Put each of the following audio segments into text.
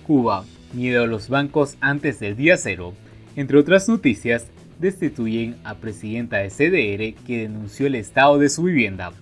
Cuba, miedo a los bancos antes del día cero. Entre otras noticias, destituyen a presidenta de CDR que denunció el estado de su vivienda.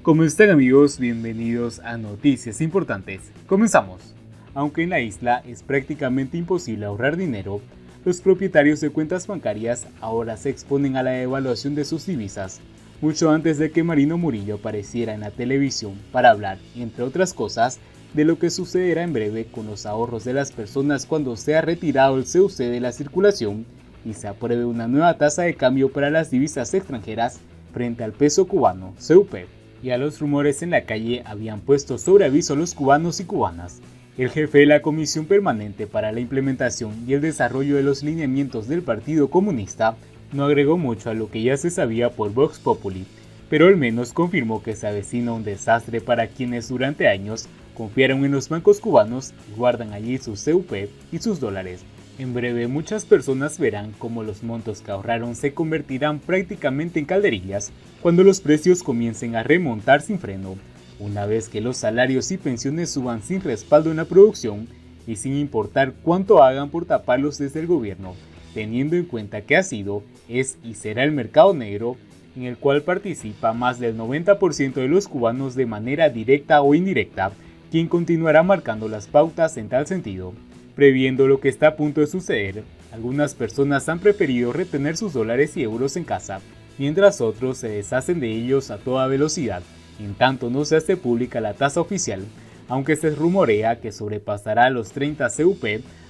¿Cómo están, amigos? Bienvenidos a Noticias Importantes. Comenzamos. Aunque en la isla es prácticamente imposible ahorrar dinero, los propietarios de cuentas bancarias ahora se exponen a la devaluación de sus divisas, mucho antes de que Marino Murillo apareciera en la televisión para hablar, entre otras cosas, de lo que sucederá en breve con los ahorros de las personas cuando sea retirado el CUC de la circulación y se apruebe una nueva tasa de cambio para las divisas extranjeras frente al peso cubano, CUP. Y a los rumores en la calle habían puesto sobre aviso a los cubanos y cubanas. El jefe de la Comisión Permanente para la Implementación y el Desarrollo de los Lineamientos del Partido Comunista no agregó mucho a lo que ya se sabía por Vox Populi, pero al menos confirmó que se avecina un desastre para quienes durante años confiaron en los bancos cubanos y guardan allí sus CUP y sus dólares. En breve muchas personas verán cómo los montos que ahorraron se convertirán prácticamente en calderillas cuando los precios comiencen a remontar sin freno, una vez que los salarios y pensiones suban sin respaldo en la producción y sin importar cuánto hagan por taparlos desde el gobierno, teniendo en cuenta que ha sido, es y será el mercado negro en el cual participa más del 90% de los cubanos de manera directa o indirecta, quien continuará marcando las pautas en tal sentido. Previendo lo que está a punto de suceder, algunas personas han preferido retener sus dólares y euros en casa, mientras otros se deshacen de ellos a toda velocidad, en tanto no se hace pública la tasa oficial, aunque se rumorea que sobrepasará los 30 CUP,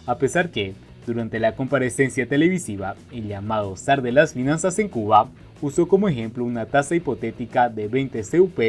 a pesar que, durante la comparecencia televisiva, el llamado zar de las finanzas en Cuba usó como ejemplo una tasa hipotética de 20 CUP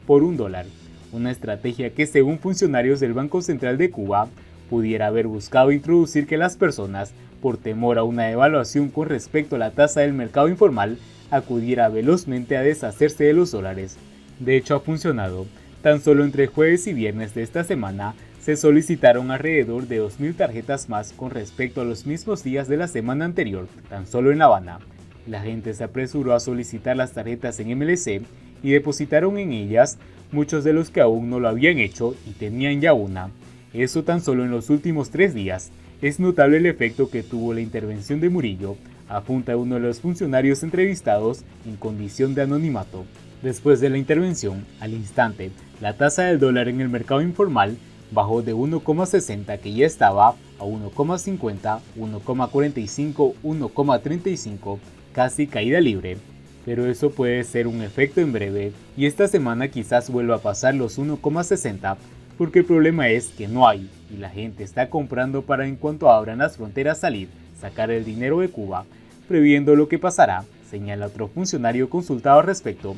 por $1, una estrategia que según funcionarios del Banco Central de Cuba pudiera haber buscado introducir que las personas, por temor a una devaluación con respecto a la tasa del mercado informal, acudiera velozmente a deshacerse de los dólares. De hecho ha funcionado. Tan solo entre jueves y viernes de esta semana se solicitaron alrededor de 2.000 tarjetas más con respecto a los mismos días de la semana anterior, tan solo en La Habana. La gente se apresuró a solicitar las tarjetas en MLC y depositaron en ellas muchos de los que aún no lo habían hecho y tenían ya una. Eso tan solo en los últimos 3 días. Es notable el efecto que tuvo la intervención de Murillo, apunta uno de los funcionarios entrevistados en condición de anonimato. Después de la intervención, al instante, la tasa del dólar en el mercado informal bajó de 1,60 que ya estaba a 1,50, 1,45, 1,35, casi caída libre. Pero eso puede ser un efecto en breve y esta semana quizás vuelva a pasar los 1,60 porque el problema es que no hay y la gente está comprando para en cuanto abran las fronteras salir, sacar el dinero de Cuba, previendo lo que pasará, señala otro funcionario consultado al respecto.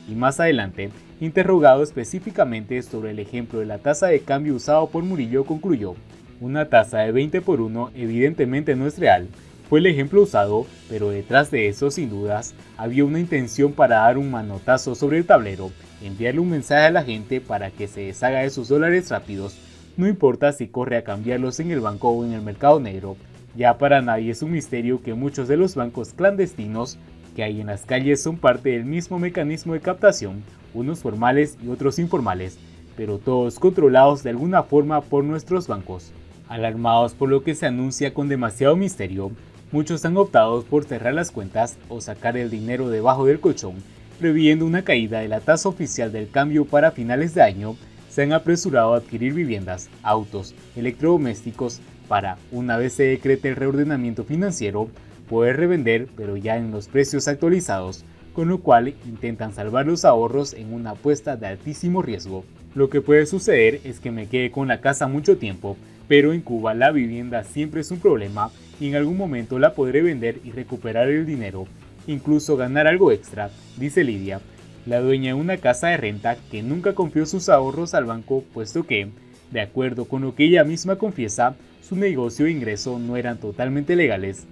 Y más adelante, interrogado específicamente sobre el ejemplo de la tasa de cambio usado por Murillo, concluyó: una tasa de 20 por 1 evidentemente no es real, fue el ejemplo usado, pero detrás de eso sin dudas había una intención para dar un manotazo sobre el tablero, enviarle un mensaje a la gente para que se deshaga de sus dólares rápidos, no importa si corre a cambiarlos en el banco o en el mercado negro. Ya para nadie es un misterio que muchos de los bancos clandestinos que hay en las calles son parte del mismo mecanismo de captación, unos formales y otros informales, pero todos controlados de alguna forma por nuestros bancos. Alarmados por lo que se anuncia con demasiado misterio, muchos han optado por cerrar las cuentas o sacar el dinero debajo del colchón, previendo una caída de la tasa oficial del cambio para finales de año. Se han apresurado a adquirir viviendas, autos, electrodomésticos para, una vez se decrete el reordenamiento financiero, poder revender pero ya en los precios actualizados, con lo cual intentan salvar los ahorros en una apuesta de altísimo riesgo. Lo que puede suceder es que me quede con la casa mucho tiempo, pero en Cuba la vivienda siempre es un problema y en algún momento la podré vender y recuperar el dinero, incluso ganar algo extra, dice Lidia, la dueña de una casa de renta que nunca confió sus ahorros al banco, puesto que, de acuerdo con lo que ella misma confiesa, su negocio e ingreso no eran totalmente legales.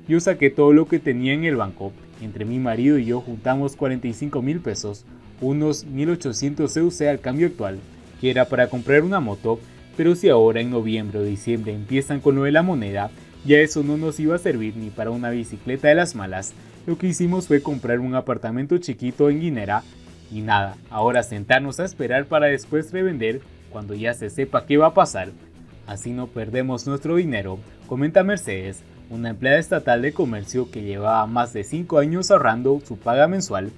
Yo saqué todo lo que tenía en el banco, entre mi marido y yo juntamos 45,000 pesos, unos 1.800 CUC al cambio actual, que era para comprar una moto, pero si ahora en noviembre o diciembre empiezan con lo de la moneda, ya eso no nos iba a servir ni para una bicicleta de las malas. Lo que hicimos fue comprar un apartamento chiquito en Guinera y nada, ahora sentarnos a esperar para después revender cuando ya se sepa qué va a pasar. así no perdemos nuestro dinero, comenta Mercedes, una empleada estatal de comercio que llevaba más de 5 años ahorrando su paga mensual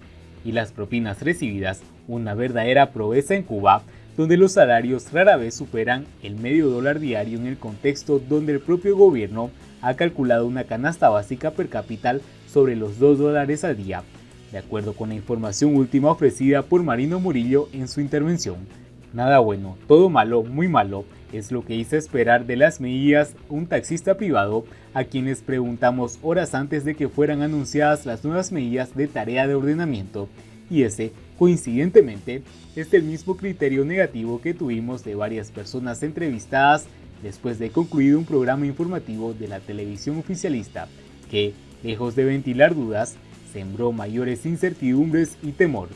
y las propinas recibidas, una verdadera proeza en Cuba, donde los salarios rara vez superan el $0,5 diario en el contexto donde el propio gobierno ha calculado una canasta básica per cápita sobre los $2 al día, de acuerdo con la información última ofrecida por Marino Murillo en su intervención. Nada bueno, todo malo, muy malo, es lo que hizo esperar de las medidas un taxista privado a quienes preguntamos horas antes de que fueran anunciadas las nuevas medidas de tarea de ordenamiento, y ese, coincidentemente, es el mismo criterio negativo que tuvimos de varias personas entrevistadas después de concluido un programa informativo de la televisión oficialista, que, lejos de ventilar dudas, sembró mayores incertidumbres y temor.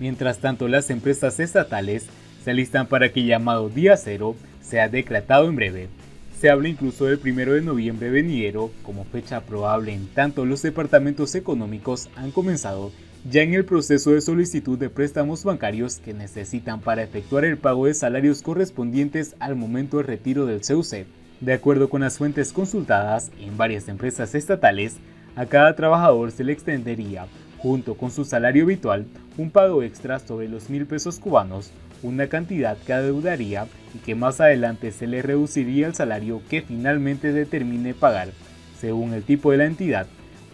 Mientras tanto, las empresas estatales se alistan para que el llamado Día Cero sea decretado en breve. Se habla incluso del 1 de noviembre venidero como fecha probable, en tanto los departamentos económicos han comenzado ya en el proceso de solicitud de préstamos bancarios que necesitan para efectuar el pago de salarios correspondientes al momento del retiro del CUC. De acuerdo con las fuentes consultadas en varias empresas estatales, a cada trabajador se le extendería, junto con su salario habitual, un pago extra sobre los 1,000 pesos cubanos, una cantidad que adeudaría y que más adelante se le reduciría el salario que finalmente determine pagar, según el tipo de la entidad.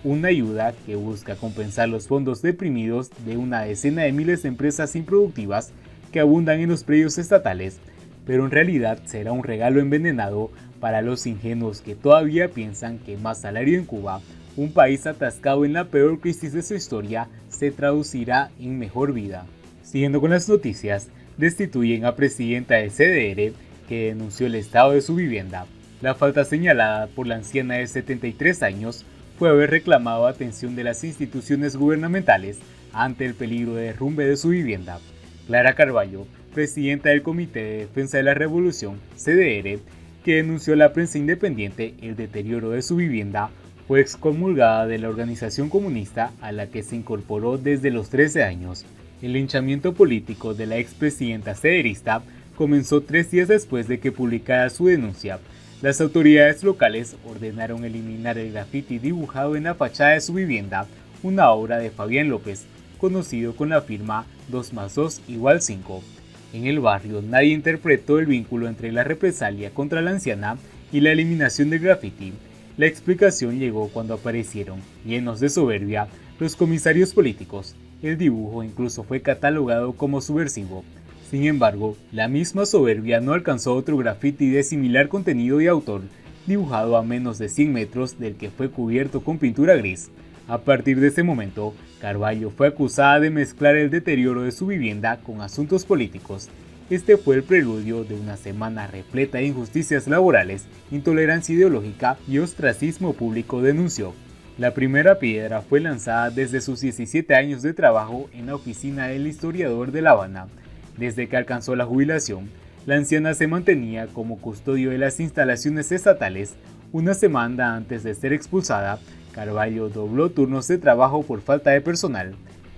Una ayuda que busca compensar los fondos deprimidos de una decena de miles de empresas improductivas que abundan en los predios estatales, pero en realidad será un regalo envenenado para los ingenuos que todavía piensan que más salario en Cuba, un país atascado en la peor crisis de su historia, se traducirá en mejor vida. Siguiendo con las noticias, destituyen a presidenta de CDR que denunció el estado de su vivienda. La falta señalada por la anciana de 73 años fue haber reclamado atención de las instituciones gubernamentales ante el peligro de derrumbe de su vivienda. Clara Carballo, presidenta del Comité de Defensa de la Revolución, CDR, que denunció a la prensa independiente el deterioro de su vivienda, fue excomulgada de la organización comunista a la que se incorporó desde los 13 años. El linchamiento político de la expresidenta cederista comenzó 3 días después de que publicara su denuncia. Las autoridades locales ordenaron eliminar el grafiti dibujado en la fachada de su vivienda, una obra de Fabián López, conocido con la firma 2 más 2 = 5. En el barrio nadie interpretó el vínculo entre la represalia contra la anciana y la eliminación del grafiti. La explicación llegó cuando aparecieron, llenos de soberbia, los comisarios políticos. El dibujo incluso fue catalogado como subversivo. Sin embargo, la misma soberbia no alcanzó otro grafiti de similar contenido y autor, dibujado a menos de 100 metros del que fue cubierto con pintura gris. A partir de ese momento, Carballo fue acusada de mezclar el deterioro de su vivienda con asuntos políticos. Este fue el preludio de una semana repleta de injusticias laborales, intolerancia ideológica y ostracismo público, denunció. La primera piedra fue lanzada desde sus 17 años de trabajo en la oficina del historiador de La Habana. Desde que alcanzó la jubilación, la anciana se mantenía como custodio de las instalaciones estatales. Una semana antes de ser expulsada, Carballo dobló turnos de trabajo por falta de personal.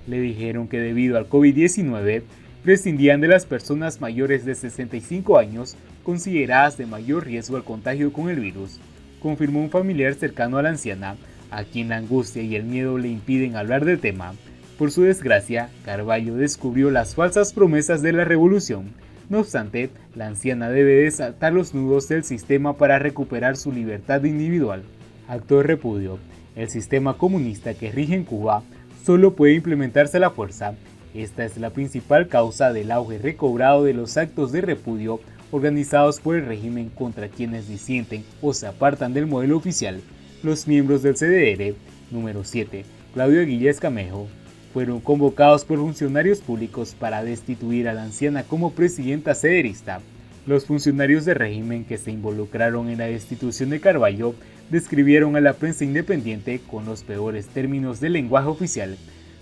Le dijeron que debido al COVID-19, prescindían de las personas mayores de 65 años consideradas de mayor riesgo al contagio con el virus, confirmó un familiar cercano a la anciana, a quien la angustia y el miedo le impiden hablar del tema. Por su desgracia, Carballo descubrió las falsas promesas de la revolución. No obstante, la anciana debe desatar los nudos del sistema para recuperar su libertad individual. Acto de repudio. El sistema comunista que rige en Cuba solo puede implementarse a la fuerza. Esta es la principal causa del auge recobrado de los actos de repudio organizados por el régimen contra quienes disienten o se apartan del modelo oficial. Los miembros del CDR, número 7, Claudio Aguilla Escamejo, fueron convocados por funcionarios públicos para destituir a la anciana como presidenta cederista. Los funcionarios del régimen que se involucraron en la destitución de Carballo describieron a la prensa independiente con los peores términos del lenguaje oficial.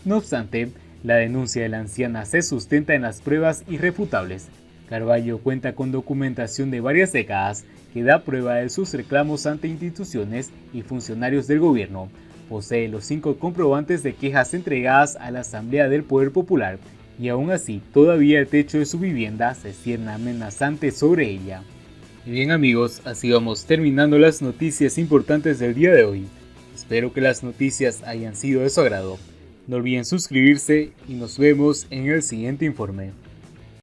No obstante, la denuncia de la anciana se sustenta en las pruebas irrefutables. Carballo cuenta con documentación de varias décadas que da prueba de sus reclamos ante instituciones y funcionarios del gobierno. Posee los 5 comprobantes de quejas entregadas a la Asamblea del Poder Popular y aún así todavía el techo de su vivienda se cierne amenazante sobre ella. Y bien amigos, así vamos terminando las noticias importantes del día de hoy. Espero que las noticias hayan sido de su agrado. No olviden suscribirse y nos vemos en el siguiente informe.